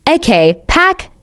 AK Pack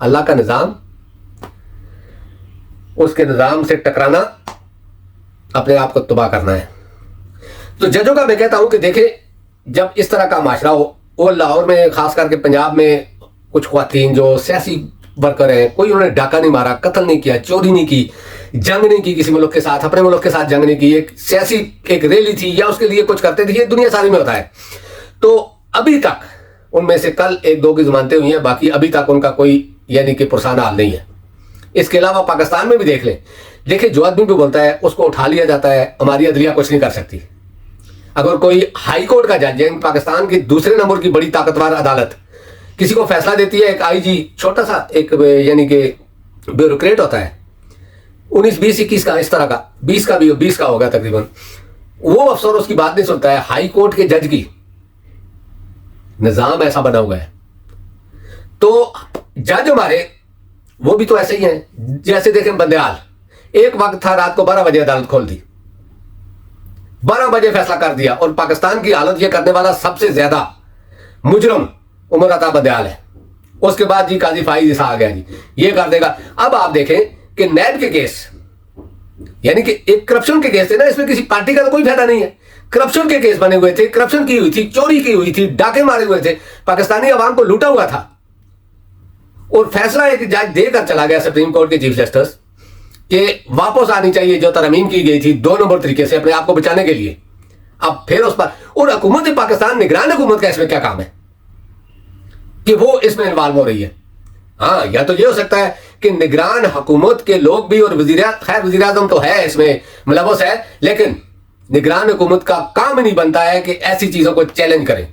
اللہ کا نظام، اس کے نظام سے ٹکرانا، اپنے آپ کو تباہ کرنا ہے. تو ججوں کا میں کہتا ہوں کہ دیکھیں جب اس طرح کا معاشرہ ہو، اور لاہور میں خاص کر کے پنجاب میں کچھ خواتین جو سیاسی ورکر ہیں، کوئی انہوں نے ڈاکہ نہیں مارا، قتل نہیں کیا، چوری نہیں کی، جنگ نہیں کی کسی ملک کے ساتھ، اپنے ملک کے ساتھ جنگ نہیں کی، ایک سیاسی ایک ریلی تھی یا اس کے لیے کچھ کرتے تھے، یہ دنیا ساری میں ہوتا ہے. تو ابھی تک ان میں سے کل ایک دو کی ضمانتیں ہوئی ہیں، باقی ابھی تک ان کا کوئی یعنی کہ پرسانہ حال نہیں ہے. اس کے علاوہ پاکستان میں بھی دیکھ لیں، دیکھیں جو آدمی بھی بولتا ہے اس کو اٹھا لیا جاتا ہے، ہماری عدلیہ کچھ نہیں کر سکتی. اگر کوئی ہائی کورٹ کا جج ہے، پاکستان کی دوسرے نمبر کی بڑی طاقتور عدالت کسی کو فیصلہ دیتی ہے، ایک آئی جی چھوٹا سا ایک یعنی کہ بیوروکریٹ ہوتا ہے 19 20 21 کا، اس طرح کا 20 کا بھی 20 کا ہوگا تقریباً، وہ افسر اس کی بات نہیں سنتا ہے. ہائی کورٹ کے جج کی نظام ایسا بنا ہوا ہے. تو جج ہمارے وہ بھی تو ایسے ہی ہیں، جیسے دیکھیں بندیال، ایک وقت تھا رات کو 12 بجے عدالت کھول دی، 12 بجے فیصلہ کر دیا، اور پاکستان کی حالت یہ کرنے والا سب سے زیادہ مجرم عمر عطا بندیال ہے. اس کے بعد جی قاضی فائز عیسیٰ آ گیا، جی یہ کر دے گا. اب آپ دیکھیں کہ نیب کے کیس یعنی کہ ایک کرپشن کے کیس تھے نا، اس میں کسی پارٹی کا تو کوئی فائدہ نہیں ہے، کرپشن کے کیس بنے ہوئے تھے، کرپشن کی ہوئی تھی، چوری کی ہوئی تھی، ڈاکے مارے ہوئے تھے، پاکستانی عوام کو لوٹا ہوا تھا. اور فیصلہ ایک جج دے کر چلا گیا سپریم کورٹ کے چیف جسٹس کہ واپس آنی چاہیے جو ترمیم کی گئی تھی 2 نمبر طریقے سے اپنے آپ کو بچانے کے لیے. اب پھر اس پر اور حکومت پاکستان، نگران حکومت کا اس میں کیا کام ہے کہ وہ اس میں انوالو ہو رہی ہے؟ ہاں، یا تو یہ ہو سکتا ہے کہ نگران حکومت کے لوگ بھی، اور خیر وزیر اعظم تو ہے اس میں ملوث ہے، لیکن نگران حکومت کا کام نہیں بنتا ہے کہ ایسی چیزوں کو چیلنج کریں.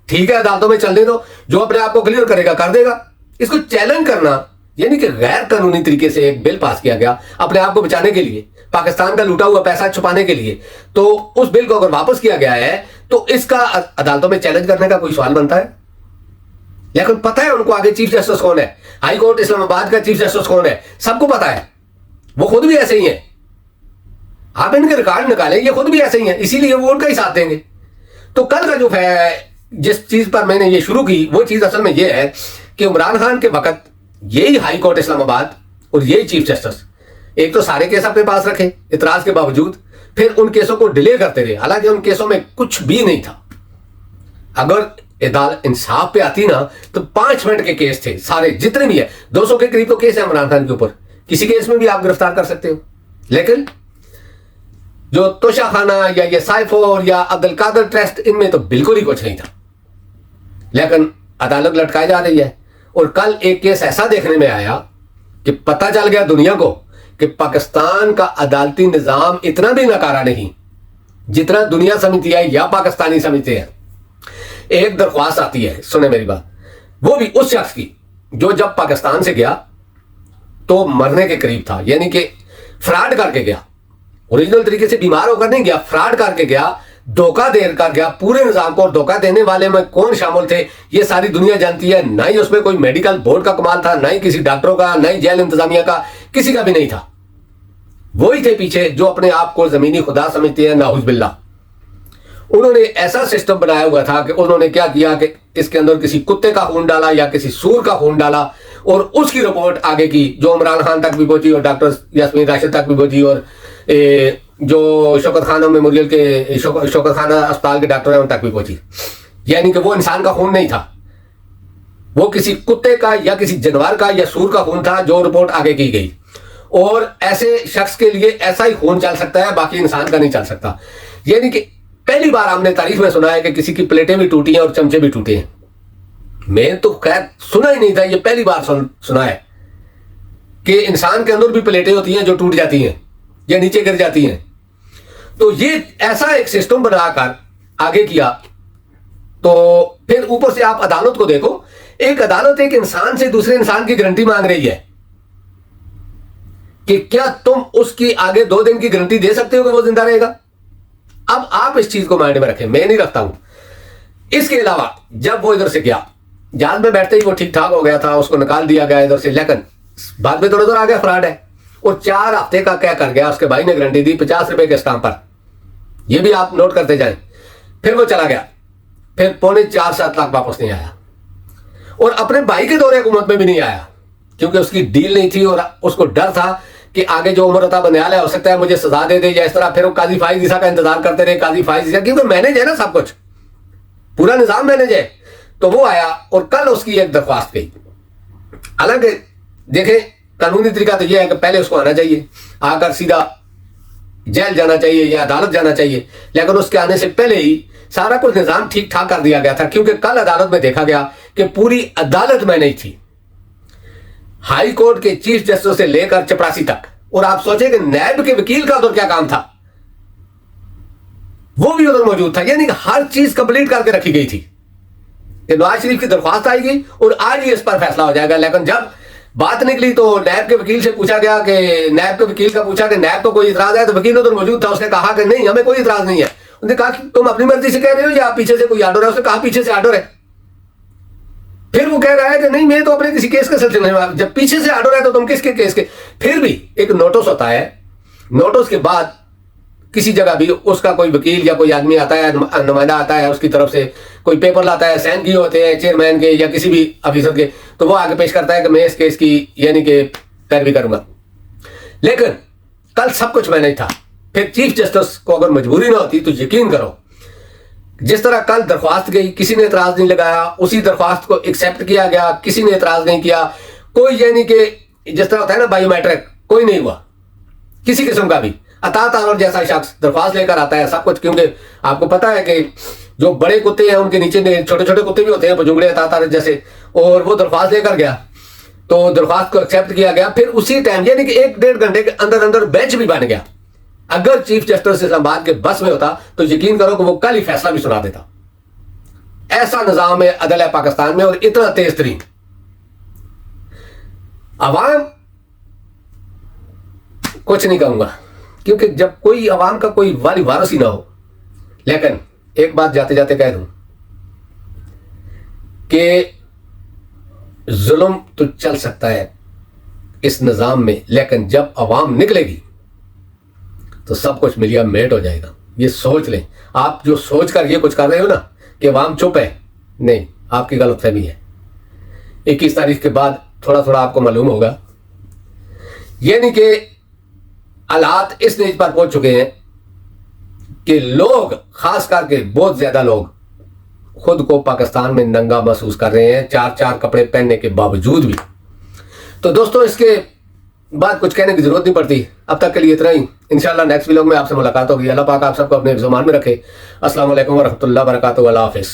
ٹھیک ہے عدالتوں میں چلنے دو، جو اپنے آپ کو کلیئر کرے گا کر دے گا. اس کو چیلنج کرنا یعنی کہ غیر قانونی طریقے سے ایک بل پاس کیا گیا اپنے آپ کو بچانے کے لیے، پاکستان کا لوٹا ہوا پیسہ چھپانے کے لیے. تو اس بل کو اگر واپس کیا گیا ہے تو اس کا عدالتوں میں چیلنج کرنے کا کوئی سوال بنتا ہے؟ لیکن پتہ ہے ان کو آگے چیف جسٹس کون ہے، ہائی کورٹ اسلام آباد کا چیف جسٹس کون ہے، سب کو پتا ہے. وہ خود بھی ایسے ہی ہیں، آپ ان کے ریکارڈ نکالیں، یہ خود بھی ایسے ہی ہیں، اسی لیے وہ ان کا ہی ساتھ دیں گے. تو کل کا جو جس چیز پر میں نے یہ شروع کی وہ چیز اصل میں یہ ہے کہ عمران خان کے وقت یہی ہائی کورٹ اسلام آباد اور یہی چیف جسٹس ایک تو سارے کیس اپنے پاس رکھے اعتراض کے باوجود، پھر ان کیسوں کو ڈیلے کرتے رہے، حالانکہ ان کیسوں میں کچھ بھی نہیں تھا. اگر عدالت انصاف پہ آتی نا تو 5 منٹ کے کیس تھے سارے جتنے بھی ہیں، 200 کے قریب تو کیس ہے عمران خان کے اوپر، کسی کیس میں بھی آپ گرفتار کر سکتے ہو. لیکن جو توشہ خانہ یا یہ سائفور یا عبد القادر ٹرسٹ، ان میں تو بالکل ہی کچھ نہیں تھا، لیکن عدالت لٹکائی جا رہی ہے. اور کل ایک کیس ایسا دیکھنے میں آیا کہ پتہ چل گیا دنیا کو کہ پاکستان کا عدالتی نظام اتنا بھی ناکارہ نہیں جتنا دنیا سمجھتی ہے یا پاکستانی سمجھتے ہیں. ایک درخواست آتی ہے، سنیں میری بات، وہ بھی اس شخص کی جو جب پاکستان سے گیا تو مرنے کے قریب تھا، یعنی کہ فراڈ کر کے گیا، اوریجنل طریقے سے بیمار ہو کر نہیں گیا، فراڈ کر کے گیا، دھوکہ دے کر گیا پورے نظام کو. اور دھوکہ دینے والے میں کون شامل تھے یہ ساری دنیا جانتی ہے. نہ ہی اس میں کوئی میڈیکل بورڈ کا کمال تھا، نہ ہی کسی ڈاکٹروں کا، نہ ہی جیل انتظامیہ کا، کسی کا بھی نہیں تھا. وہی تھے پیچھے جو اپنے آپ کو زمینی خدا سمجھتے ہیں، نعوذ باللہ. انہوں نے ایسا سسٹم بنایا ہوا تھا کہ انہوں نے کیا کیا کہ اس کے اندر کسی کتے کا خون ڈالا یا کسی سور کا خون ڈالا، اور اس کی رپورٹ آگے کی جو عمران خان تک بھی پہنچی اور ڈاکٹر یاسمین راشد تک بھی پہنچی، اور جو شوکت خانہ میموریل کے شوکت خانہ اسپتال کے ڈاکٹر ہیں ان تک بھی پہنچی. یعنی کہ وہ انسان کا خون نہیں تھا، وہ کسی کتے کا یا کسی جانور کا یا سور کا خون تھا جو رپورٹ آگے کی گئی. اور ایسے شخص کے لیے ایسا ہی خون چل سکتا ہے، باقی انسان کا نہیں چل سکتا. یعنی کہ پہلی بار ہم نے تاریخ میں سنا ہے کہ کسی کی پلیٹیں بھی ٹوٹی ہیں اور چمچے بھی ٹوٹے ہیں. میں تو خیر سنا ہی نہیں تھا، یہ پہلی بار سنا ہے کہ انسان کے اندر بھی پلیٹیں ہوتی ہیں جو ٹوٹ جاتی ہیں یا نیچے گر جاتی ہیں. تو یہ ایسا ایک سسٹم بنا کر آگے کیا. تو پھر اوپر سے آپ عدالت کو دیکھو، ایک عدالت ایک انسان سے دوسرے انسان کی گارنٹی مانگ رہی ہے کہ کیا تم اس کی آگے 2 دن کی گارنٹی دے سکتے ہو کہ وہ زندہ رہے گا. اب آپ اس چیز کو مائنڈ میں رکھیں، میں نہیں رکھتا ہوں. اس کے علاوہ جب وہ ادھر سے گیا، جہاز میں بیٹھتے ہی وہ ٹھیک ٹھاک ہو گیا تھا، اس کو نکال دیا گیا ادھر سے، لیکن بعد میں ادھر آ گیا فراڈ ہے، اور 4 ہفتے کا کیا کر گیا. اس کے بھائی نے گارنٹی دی 50 روپے کے اسٹامپ پر، یہ بھی آپ نوٹ کرتے جائیں. پھر وہ چلا گیا، پھر 4.25 7 لاکھ واپس نہیں آیا، اور اپنے بھائی کے دورے حکومت میں بھی نہیں آیا. کیونکہ اس کی ڈیل نہیں تھی اور اس کو ڈر تھا کہ آگے جو عمر عطا بندیال ہے ہو سکتا ہے مجھے سزا دے دے یا اس طرح. پھر وہ قاضی فائز عیسیٰ کا انتظار کرتے رہے. قاضی فائز عیسیٰ کیونکہ مینیج ہے نا سب کچھ, پورا نظام مینیج ہے. تو وہ آیا اور کل اس کی ایک درخواست گئی. حالانکہ دیکھیں قانونی طریقہ تو یہ ہے کہ پہلے اس کو آنا چاہیے, آ کر سیدھا جیل جانا چاہیے یا عدالت جانا چاہیے, لیکن اس کے آنے سے پہلے ہی سارا کچھ نظام ٹھیک ٹھاک کر دیا گیا تھا. کیونکہ کل عدالت میں دیکھا گیا کہ پوری عدالت میں نہیں تھی, ہائی کورٹ کے چیف جسٹس سے لے کر چپراسی تک. اور آپ سوچیں کہ نیب کے وکیل کا ادھر کیا کام تھا, وہ بھی ادھر موجود تھا. یعنی کہ ہر چیز کمپلیٹ کر کے رکھی گئی تھی کہ نواز شریف کی درخواست آئے گی اور آج ہی اس پر فیصلہ ہو جائے گا. لیکن جب بات نکلی تو نیب کے وکیل سے پوچھا گیا کہ نیب کے وکیل کا پوچھا کہ نیب کو کوئی اعتراض ہے, تو وکیل ادھر موجود تھا. اس نے کہا کہ نہیں ہمیں کوئی اعتراض نہیں ہے. انہوں نے کہا کہ تم اپنی مرضی سے کہہ رہے ہو یا پیچھے سے کوئی آرڈر ہے. اس نے کہا پیچھے سے آرڈر ہے. پھر وہ کہہ رہا ہے کہ نہیں میں تو اپنے کسی کیس کے سلسلے میں, جب پیچھے سے آرڈر ہے تو تم کس کے کیس کے. پھر بھی ایک نوٹس ہوتا ہے, نوٹس کے بعد کسی جگہ بھی اس کا کوئی وکیل یا کوئی آدمی آتا ہے, نمائندہ آتا ہے اس کی طرف سے, کوئی پیپر لاتا ہے, سائن کیے ہوتے ہیں چیئرمین کے یا کسی بھی آفیسر کے, تو وہ آگے پیش کرتا ہے کہ میں اس کیس کی یعنی کہ پیروی کروں گا. لیکن کل سب کچھ میں نہیں تھا. پھر چیف جسٹس کو اگر مجبوری نہ ہوتی تو یقین کرو جس طرح کل درخواست گئی کسی نے اعتراض نہیں لگایا, اسی درخواست کو ایکسیپٹ کیا گیا, کسی نے اعتراض نہیں کیا. کوئی یعنی کہ جس طرح ہوتا ہے نا بایو میٹرک, کوئی نہیں ہوا کسی قسم کا بھی. عطا تارور جیسا شخص درخواست لے کر آتا ہے سب کچھ, کیونکہ آپ کو پتا ہے کہ جو بڑے کتے ہیں ان کے نیچے چھوٹے چھوٹے کتے بھی ہوتے ہیں بجنگڑے عطا تارور جیسے, اور وہ درخواست لے کر گیا تو درخواست کو ایکسیپٹ کیا گیا. پھر اسی ٹائم یعنی کہ 1-1.5 گھنٹے کے اندر اندر بینچ بھی بن گیا. اگر چیف جسٹس اسلام آباد کے بس میں ہوتا تو یقین کرو کہ وہ کل ہی فیصلہ بھی سنا دیتا. ایسا نظام ہے عدل ہے پاکستان میں, اور اتنا تیز ترین. عوام کچھ نہیں کہوں گا کیونکہ جب کوئی عوام کا کوئی والی وارث ہی نہ ہو. لیکن ایک بات جاتے جاتے کہہ دوں کہ ظلم تو چل سکتا ہے اس نظام میں, لیکن جب عوام نکلے گی تو سب کچھ ملیا میٹ ہو جائے گا. یہ سوچ لیں. آپ جو سوچ کر یہ کچھ کر رہے ہو نا کہ عوام چپ ہے, نہیں, آپ کی غلط فہمی ہے. 21 تاریخ کے بعد تھوڑا تھوڑا آپ کو معلوم ہوگا. یعنی کہ حالات اس نیچ پر پہنچ چکے ہیں کہ لوگ, خاص کر کے بہت زیادہ لوگ, خود کو پاکستان میں ننگا محسوس کر رہے ہیں 4 کپڑے پہننے کے باوجود بھی. تو دوستوں اس کے بعد کچھ کہنے کی ضرورت نہیں پڑتی. اب تک کے لیے اتنا ہی. انشاءاللہ نیکسٹ ویلوگ میں آپ سے ملاقات ہوگی. اللہ پاک آپ سب کو اپنے ذمہ میں رکھے. السلام علیکم ورحمۃ اللہ وبرکاتہ. اللہ حافظ.